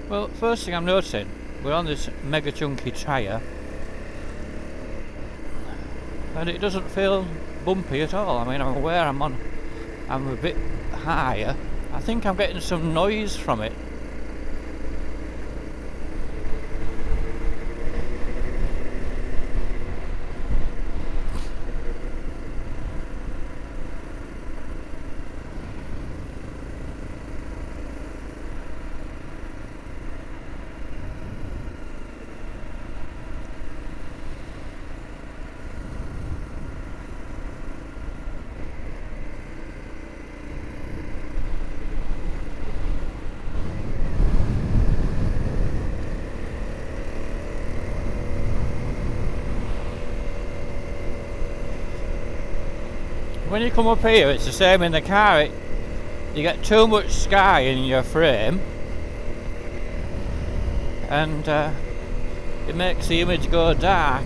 Well, first thing I'm noticing, we're on this mega chunky tyre and it doesn't feel bumpy at all. I mean, I'm aware I'm a bit higher. I think I'm getting some noise from it. When you come up here, it's the same in the car. You get too much sky in your frame, and it makes the image go dark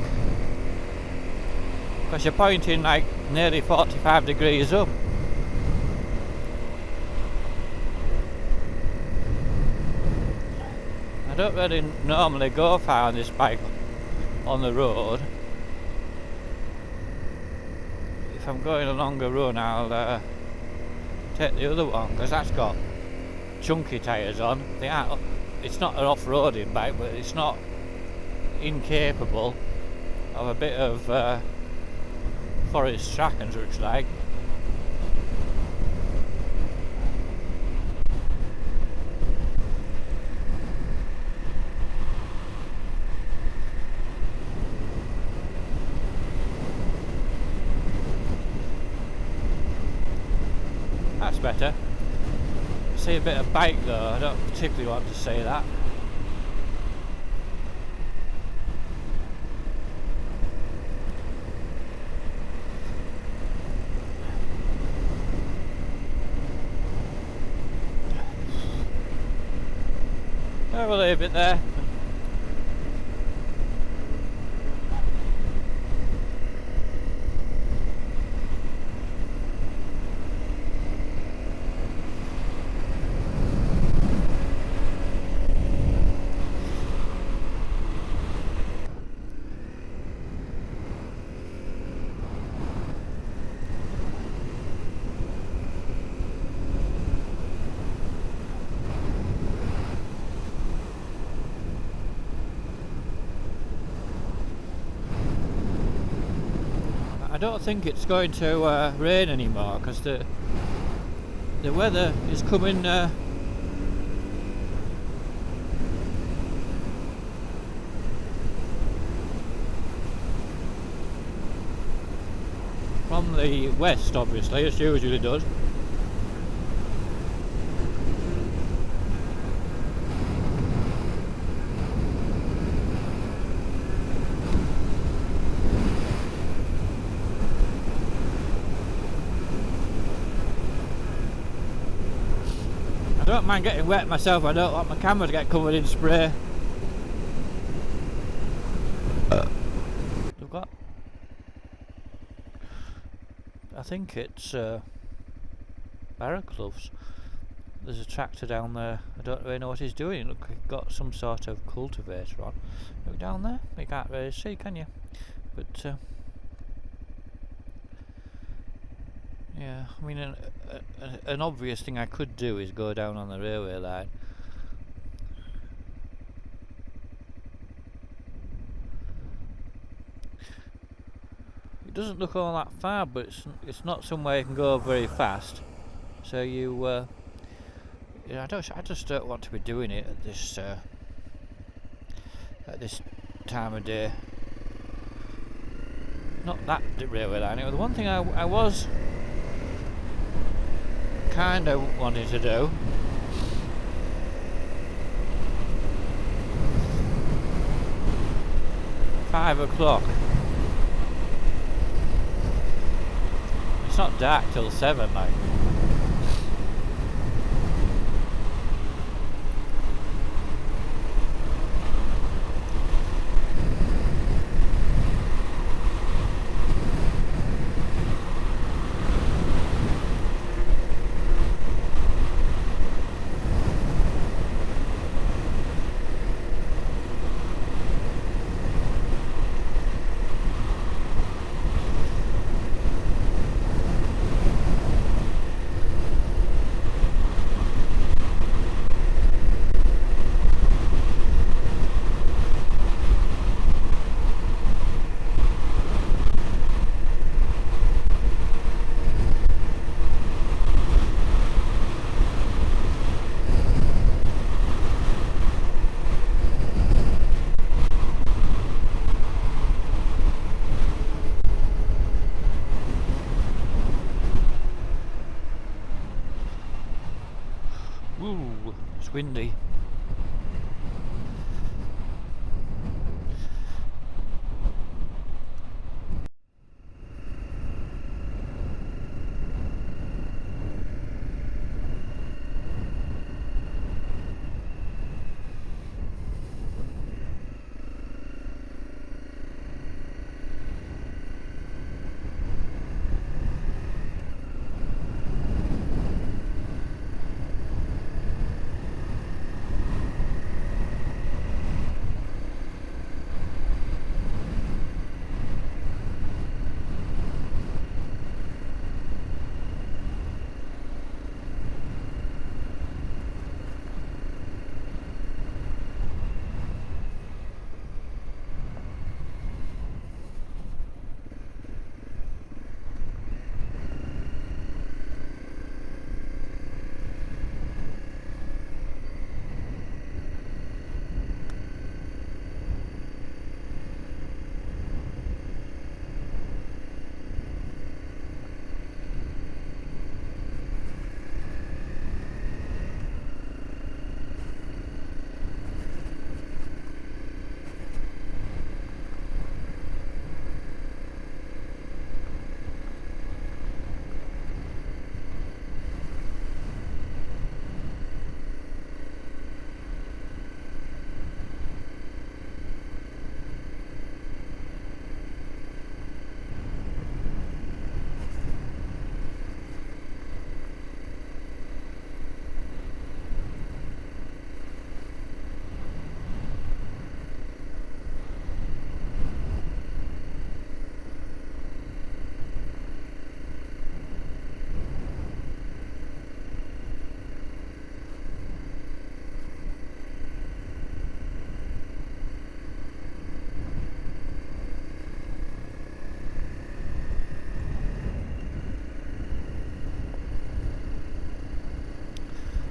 because you're pointing like nearly 45 degrees up. I don't really normally go far on this bike on the road. If I'm going a longer run, I'll take the other one because that's got chunky tyres on. It's not an off-roading bike, but it's not incapable of a bit of forest track and such like. That's better. See a bit of bike though, I don't particularly want to say that. I will leave it there. I don't think it's going to rain anymore because the weather is coming from the west, obviously, as usually does. I don't mind getting wet myself, I don't want my camera to get covered in spray. They've got, I think it's barracloves. There's a tractor down there, I don't really know what he's doing. Look, he's got some sort of cultivator on. Look down there, you can't really see, can you? But yeah, I mean, an obvious thing I could do is go down on the railway line. It doesn't look all that far, but it's not somewhere you can go very fast. So I just don't want to be doing it at this time of day. Not that railway line. It was the one thing I was kind of wanting to do. £5. It's not dark till 7, like. It's windy.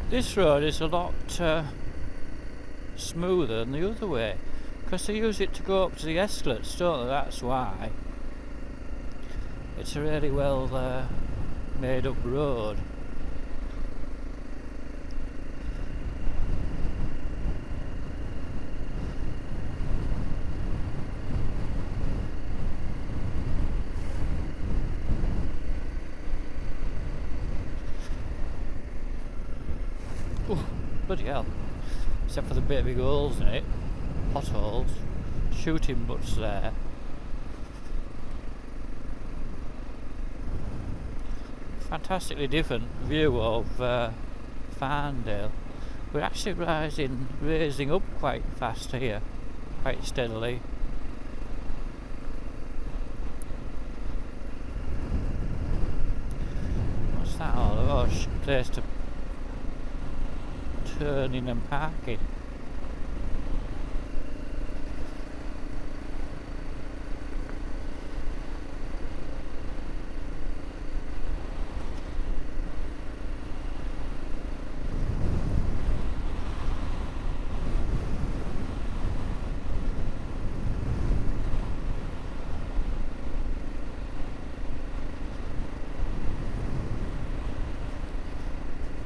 This road is a lot smoother than the other way, because they use it to go up to the Esclets, don't they? That's why. It's a really well made up road. Bloody hell. Except for the bit of big holes in it. Potholes. Shooting butts there. Fantastically different view of Farndale. We're actually raising up quite fast here. Quite steadily. What's that all about? Oh, place to turning and parking.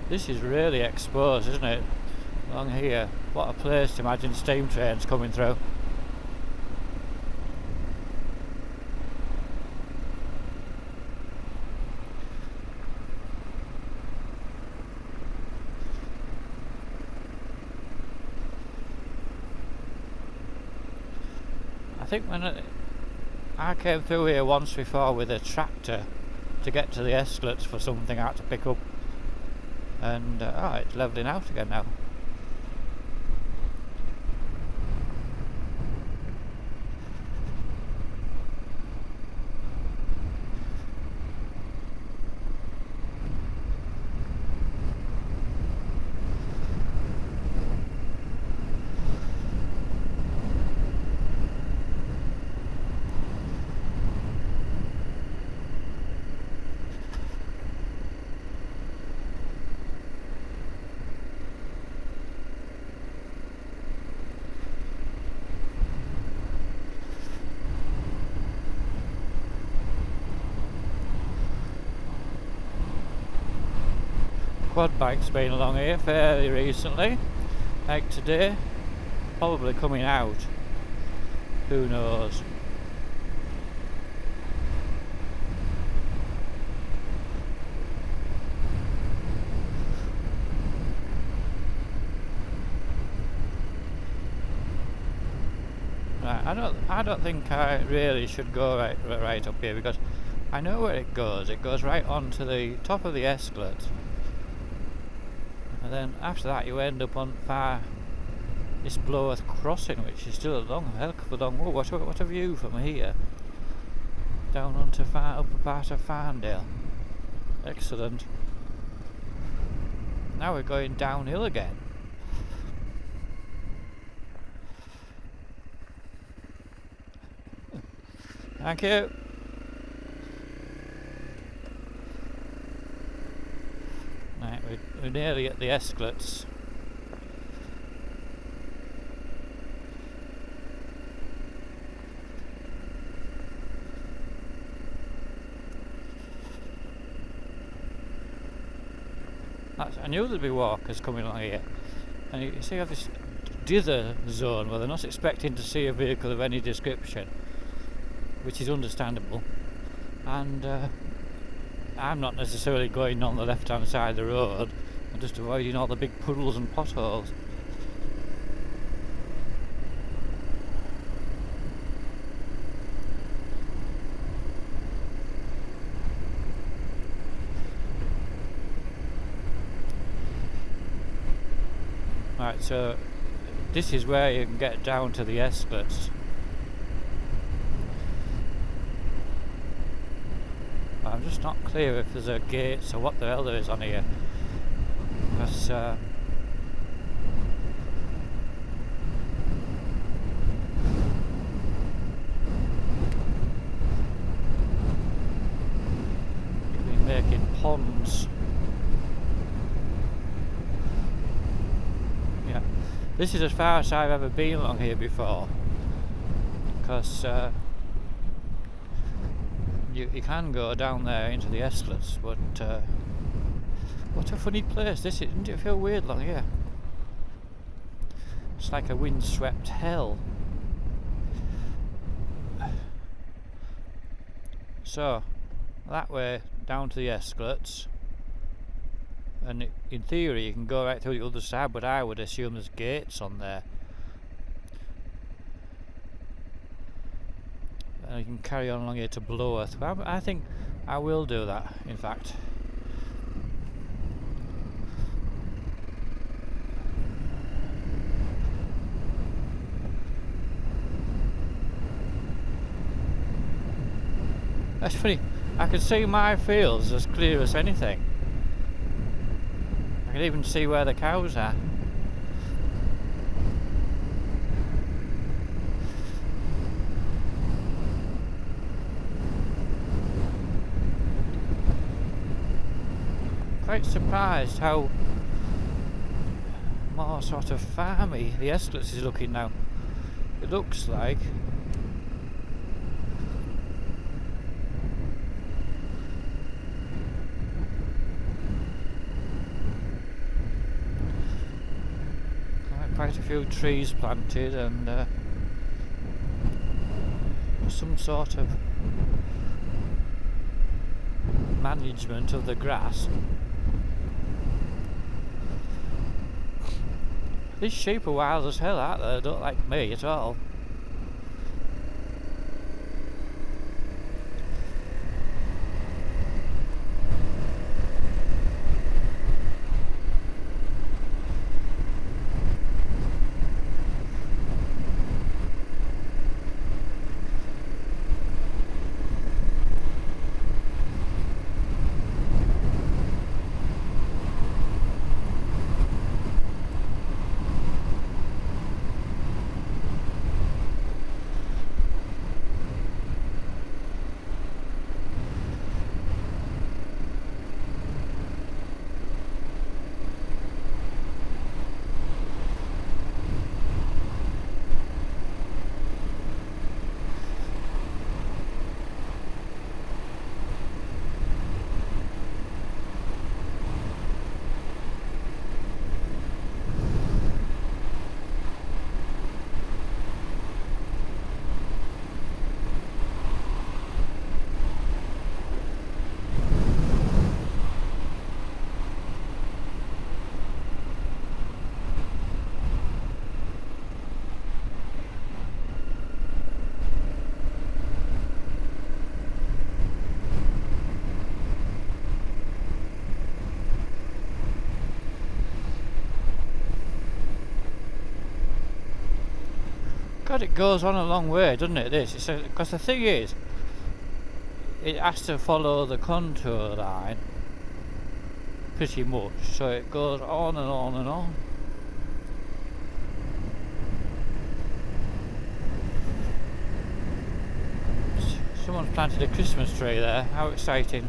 This is really exposed, isn't it? Along here. What a place to imagine steam trains coming through. I think when I came through here once before with a tractor to get to the Esclets for something I had to pick up, and it's levelling out again now. quad bike's been along here fairly recently, like today, probably coming out, who knows. Right, I don't think I really should go right up here, because I know where it goes. It goes right on to the top of the escalate, and then after that you end up on this Bloworth crossing, which is still a hell of a long. Oh, what a view from here down onto upper part of Farndale. Excellent. Now we're going downhill again. Thank you. Right, we're nearly at the escalates. I knew there'd be walkers coming along here, and you see how this dither zone where they're not expecting to see a vehicle of any description, which is understandable, and I'm not necessarily going on the left hand side of the road. I'm just avoiding all the big puddles and potholes. Right, so this is where you can get down to the escalates. I'm just not clear if there's a gate or what the hell there is on here, because you've been making ponds. Yeah, this is as far as I've ever been along here before, because you can go down there into the escalates, but what a funny place this is. Doesn't it feel weird along here? It's like a windswept hell. So that way down to the escalates, and in theory you can go right through the other side, but I would assume there's gates on there. And you can carry on along here to Bloworth. Well, I think I will do that, in fact. That's funny, I can see my fields as clear as anything. I can even see where the cows are. Quite surprised how more sort of farmy the escalates is looking now. It looks like quite a few trees planted, and some sort of management of the grass. These sheep are wild as hell, aren't they? They don't like me at all. God, it goes on a long way, doesn't it? This, because the thing is, it has to follow the contour line pretty much, so it goes on and on and on. Someone's planted a Christmas tree there. How exciting!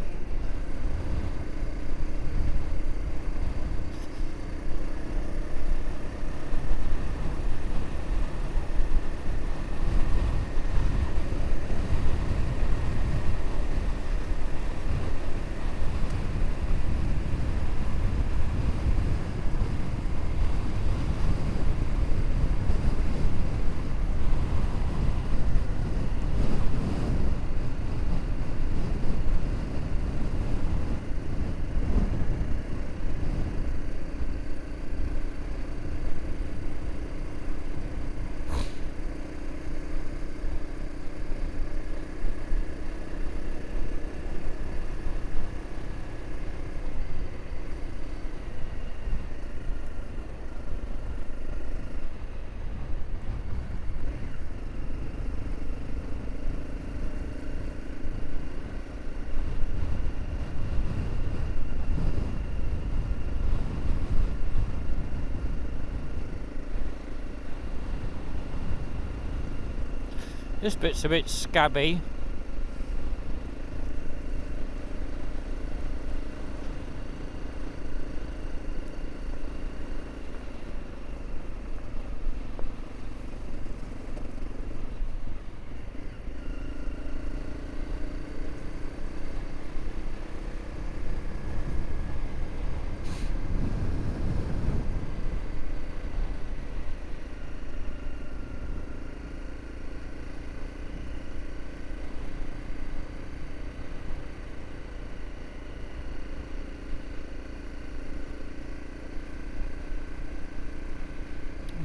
This bit's a bit scabby.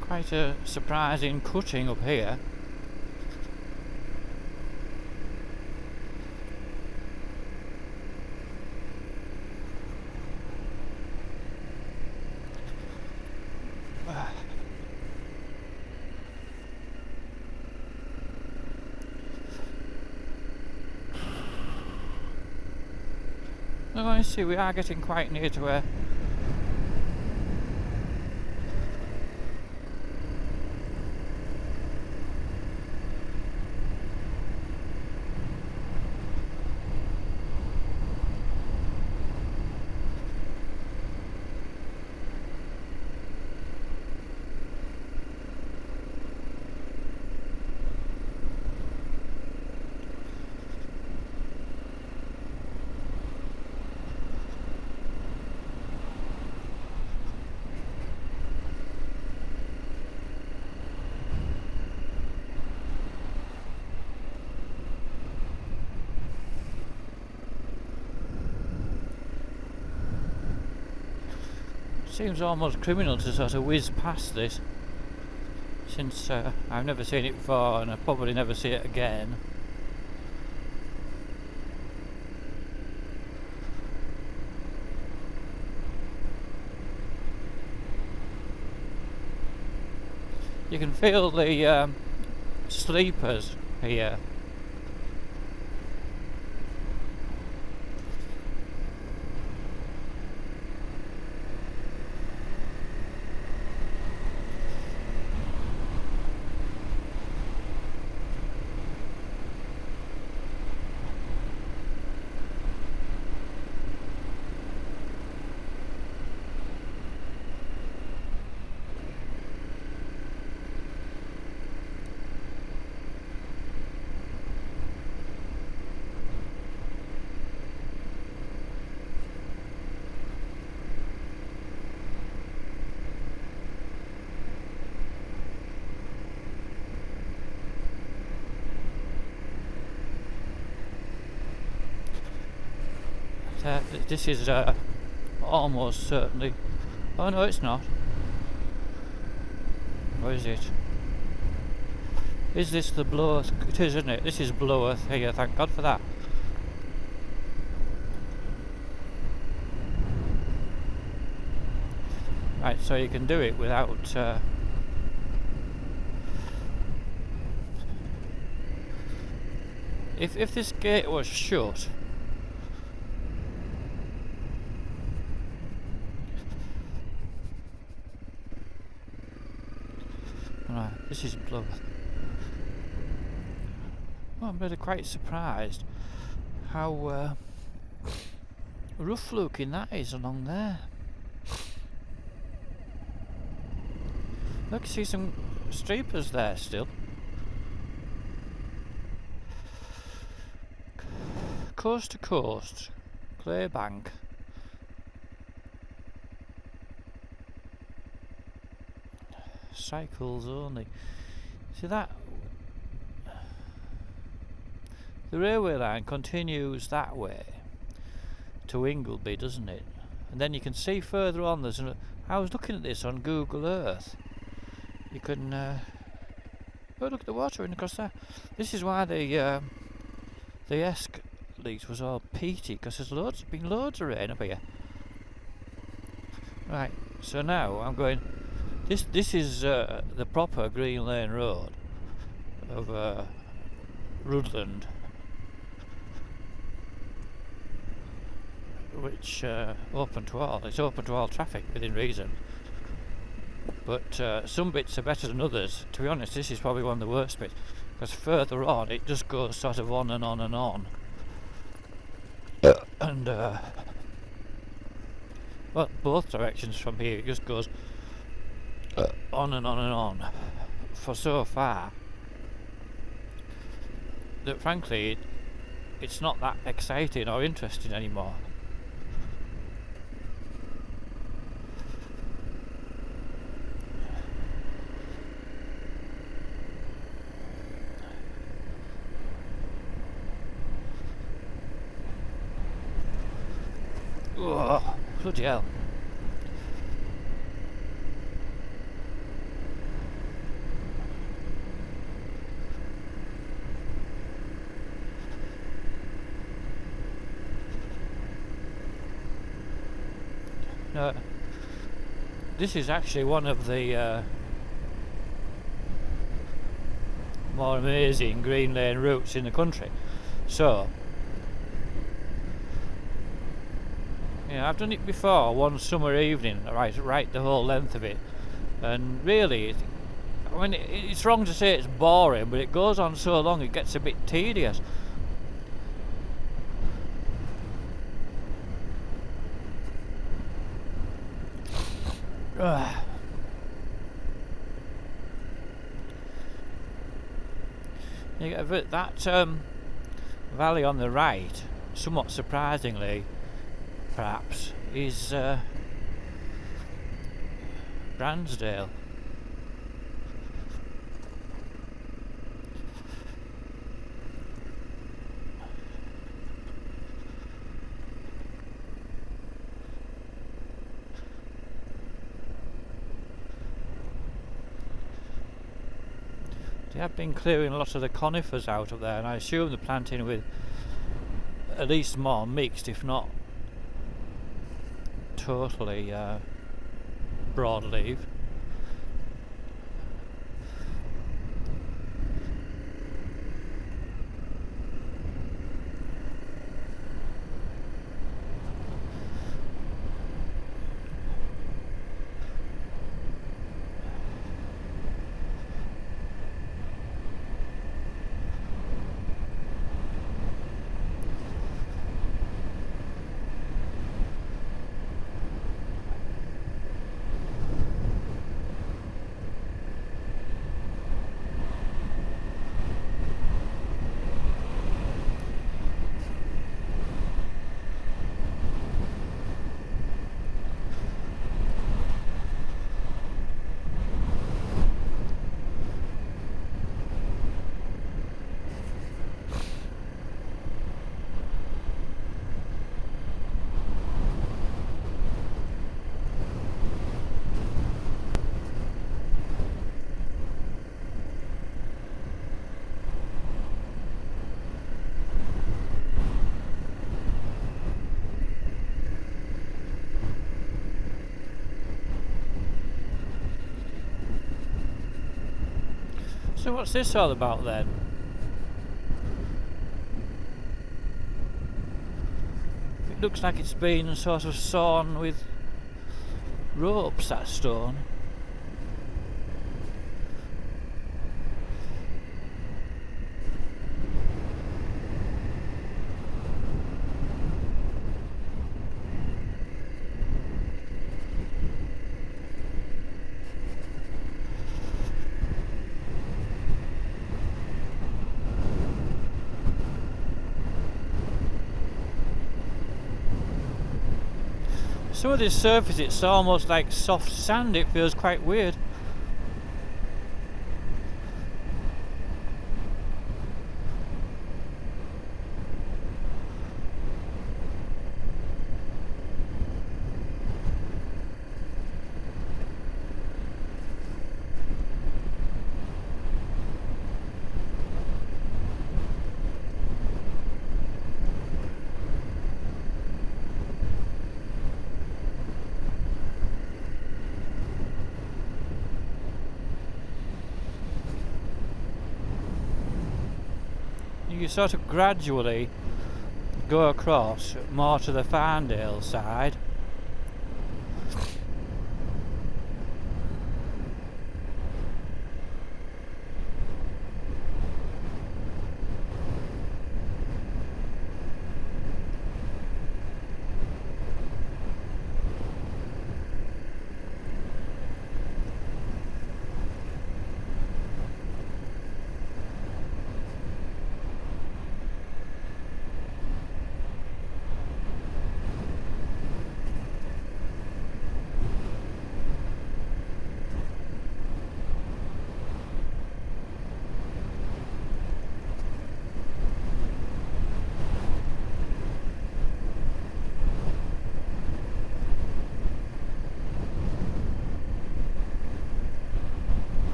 Quite a surprising cutting up here. Oh, I see, we are getting quite near to where seems almost criminal to sort of whiz past this, since I've never seen it before and I'll probably never see it again. You can feel the sleepers here. This is almost certainly. Oh no, it's not. Or is it? Is this the Bloworth? It is, isn't it? This is Bloworth here. Thank God for that. Right, so you can do it without If this gate was shut, right, this is Bloworth. Oh, I'm really quite surprised how rough looking that is along there. Look, I see some streepers there still. Coast to coast, Claybank. Cycles only. See that? The railway line continues that way to Ingleby, doesn't it? And then you can see further on there's I was looking at this on Google Earth. You can oh, look at the water in across there. This is why the Esk leaks was all peaty, because there's been loads of rain up here. Right, so now I'm going. This is the proper Green Lane Road of Rutland, which open to all. It's open to all traffic within reason. But some bits are better than others. To be honest, this is probably one of the worst bits, because further on it just goes sort of on and on and on. And well, both directions from here, it just goes on and on and on for so far that frankly it's not that exciting or interesting anymore. Oh, bloody hell. This is actually one of the more amazing Green Lane routes in the country. So, yeah, I've done it before one summer evening, right the whole length of it, and really, I mean, it's wrong to say it's boring, but it goes on so long it gets a bit tedious. You get a bit, that valley on the right, somewhat surprisingly perhaps, is Bransdale. They have been clearing a lot of the conifers out of there, and I assume they're planting with at least more mixed, if not totally broadleaf. So what's this all about then? It looks like it's been sort of sawn with ropes, that stone. Some of this surface, it's almost like soft sand. It feels quite weird. You sort of gradually go across more to the Farndale side.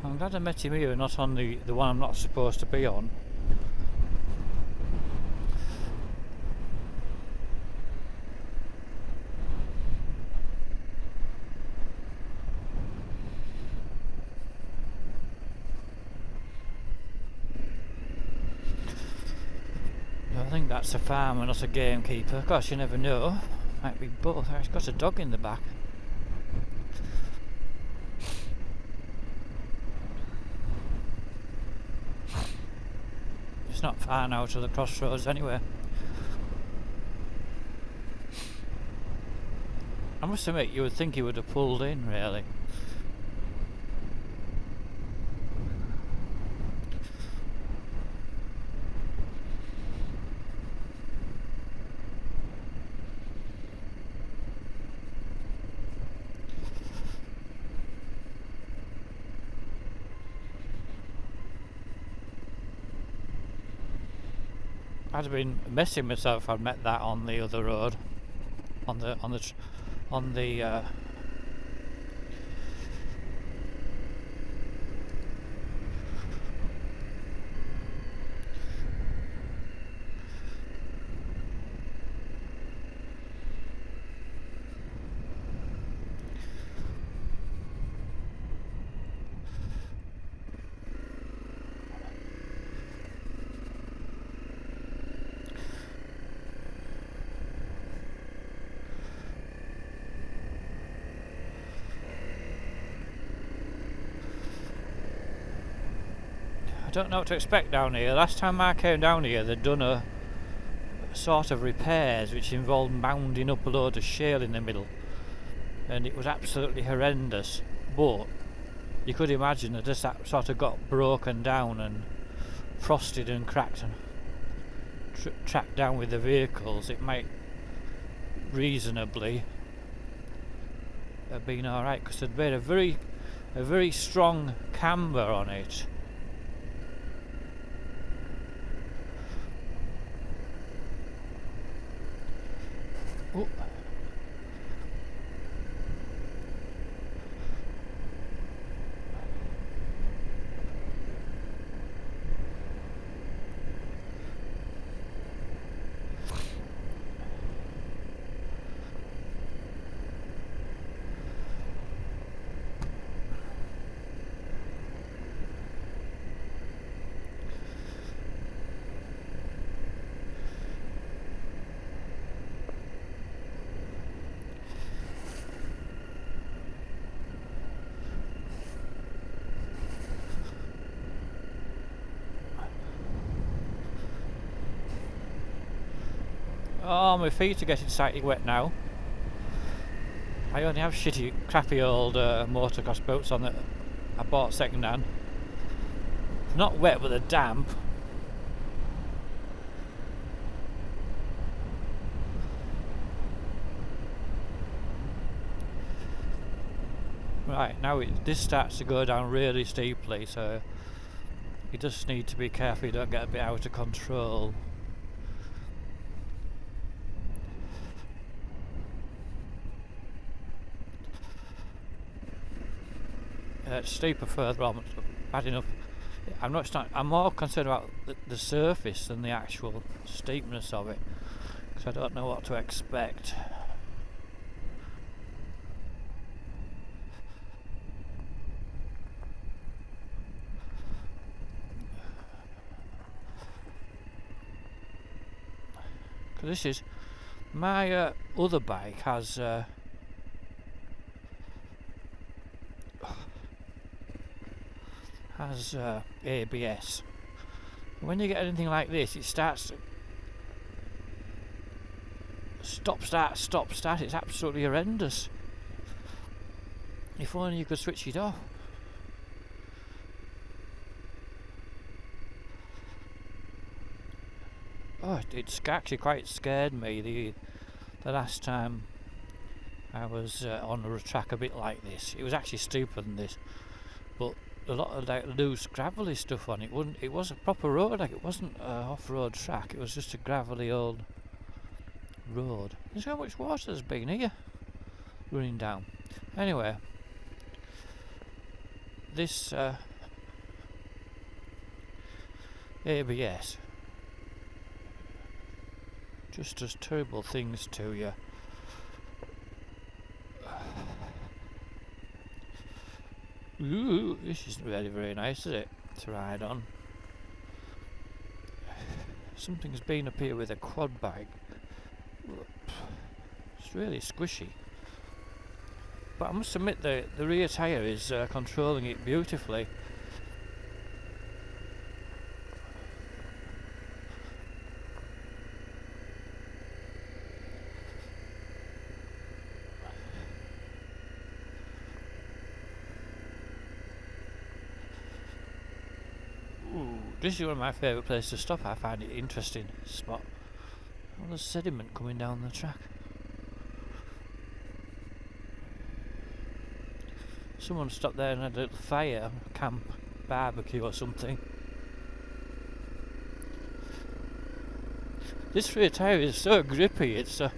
I'm glad I met him here, not on the one I'm not supposed to be on. I think that's a farmer, not a gamekeeper. Of course, you never know. Might be both. He's got a dog in the back. It's not far now to the crossroads anyway. I must admit, you would think he would have pulled in, really. I'd have been messing myself if I'd met that on the other road, on the I don't know what to expect down here. Last time I came down here, they'd done a sort of repairs which involved mounding up a load of shale in the middle, and it was absolutely horrendous. But you could imagine that as that sort of got broken down and frosted and cracked and tracked down with the vehicles, it might reasonably have been alright, because there'd been a very strong camber on it. Oh. Oh, my feet are getting slightly wet now. I only have shitty, crappy old motocross boats on that I bought second hand. Not wet, but they're damp. Right, now this starts to go down really steeply, so you just need to be careful you don't get a bit out of control. It's steeper further on, bad enough. I'm more concerned about the surface than the actual steepness of it, because I don't know what to expect. Because this is my other bike has ABS. When you get anything like this, it starts to stop start. It's absolutely horrendous. If only you could switch it off. Oh, it actually quite scared me the last time I was on a track a bit like this. It was actually steeper than this, but a lot of like loose gravelly stuff on it. It was a proper road, like it wasn't an off-road track, it was just a gravelly old road. There's how much water there's been here running down. Anyway, this ABS just does terrible things to you. Ooh, this isn't really very nice, is it, to ride on? Something's been up here with a quad bike. It's really squishy. But I must admit the rear tyre is controlling it beautifully. This is one of my favourite places to stop. I find it interesting spot. All the sediment coming down the track. Someone stopped there and had a little fire camp, barbecue or something. This rear tyre is so grippy, it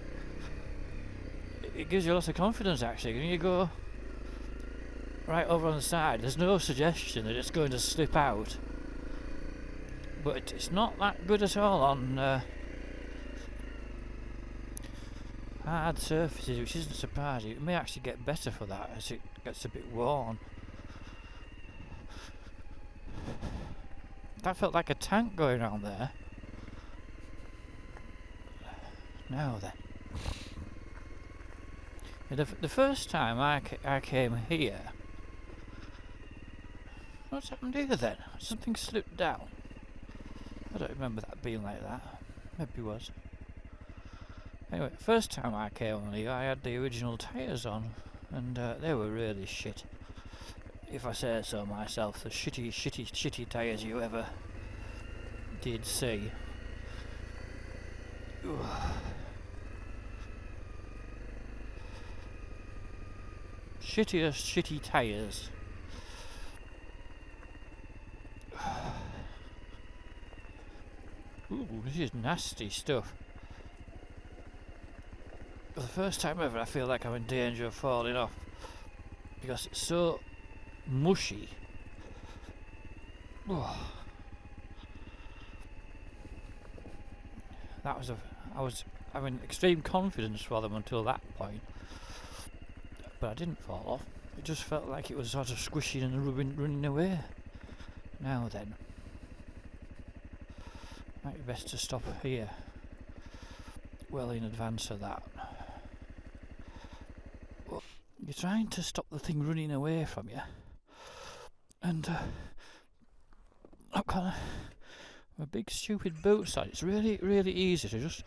gives you lots of confidence actually. When you go right over on the side, there's no suggestion that it's going to slip out. But it's not that good at all on hard surfaces, which isn't surprising. It may actually get better for that as it gets a bit worn. That felt like a tank going around there. Now then. The first time I came here, what's happened here then? Something slipped down. I don't remember that being like that. Maybe it was. Anyway, first time I came on here, I had the original tyres on, and they were really shit. If I say so myself, the shitty tyres you ever did see. Shittiest shitty tyres. Ooh, this is nasty stuff. For the first time ever, I feel like I'm in danger of falling off because it's so mushy. I was having extreme confidence for them until that point, but I didn't fall off. It just felt like it was sort of squishing and running away. Now then, might be best to stop here well in advance of that. You're trying to stop the thing running away from you, and I've got a big stupid boots on. It's really easy to just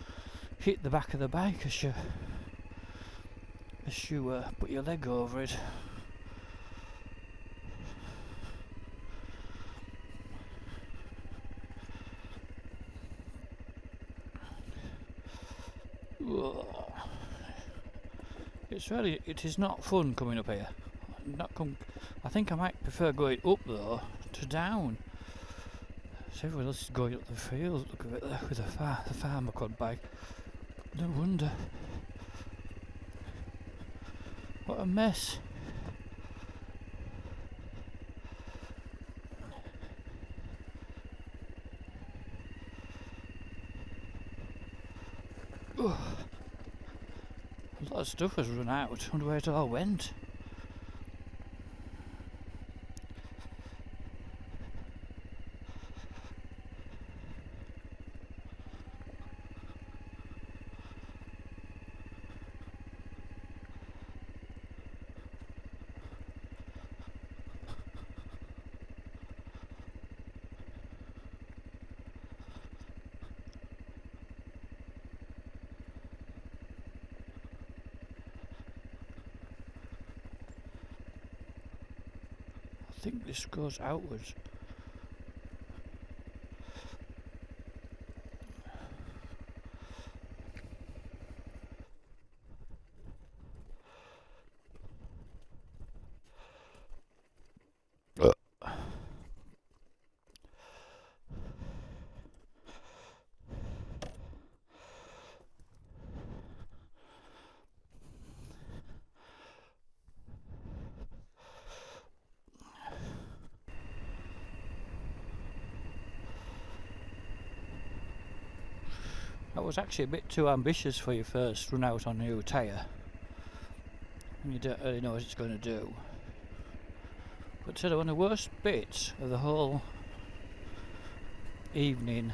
hit the back of the bike as you put your leg over it. It is not fun coming up here. I think I might prefer going up though to down. So everyone else is going up the field. Look at it there with the farmer quad bike. No wonder. What a mess. A lot of stuff has run out. I wonder where it all went. I think this goes outwards. That was actually a bit too ambitious for your first run out on a new tyre. And you don't really know what it's going to do. But one of the worst bits of the whole evening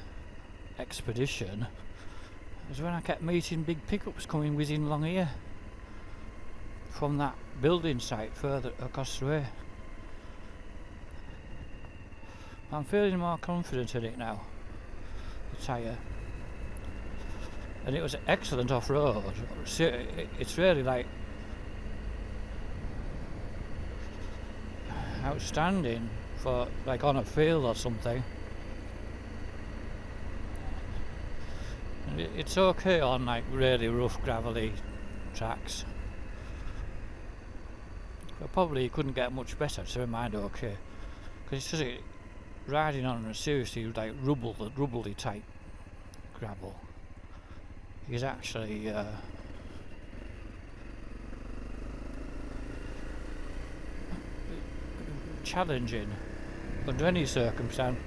expedition was when I kept meeting big pickups coming whizzing along here from that building site further across the way. I'm feeling more confident in it now, the tyre. And it was excellent off-road. It's really like outstanding for like on a field or something. It's okay on like really rough gravelly tracks, but probably you couldn't get much better to remind okay, because it's just riding on a seriously like rubbly type gravel is actually challenging under any circumstance.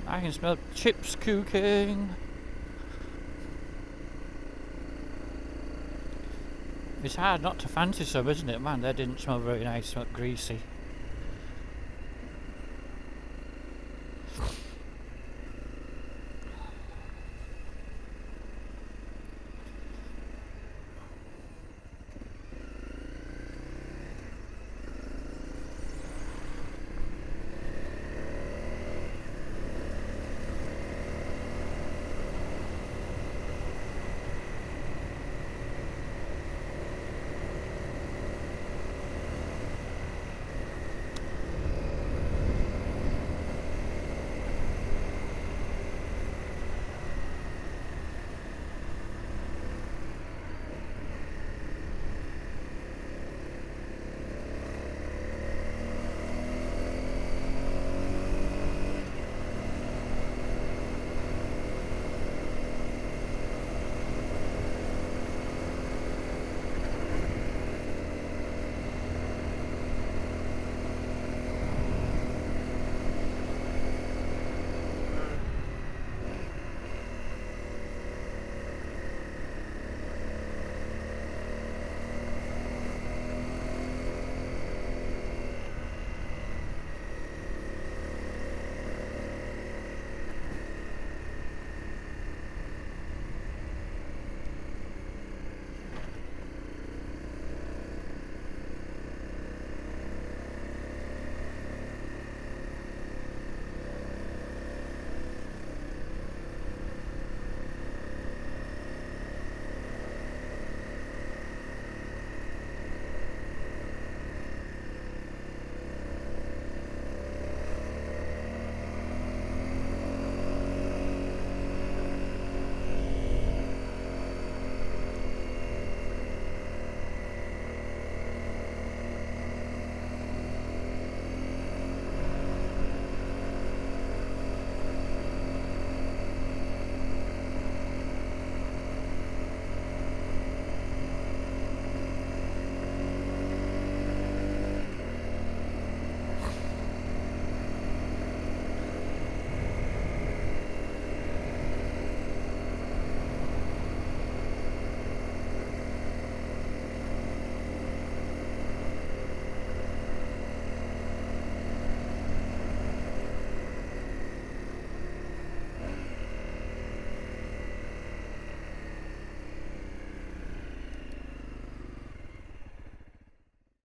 I can smell chips cooking. It's hard not to fancy some, isn't it? Man, they didn't smell very nice, smelled greasy.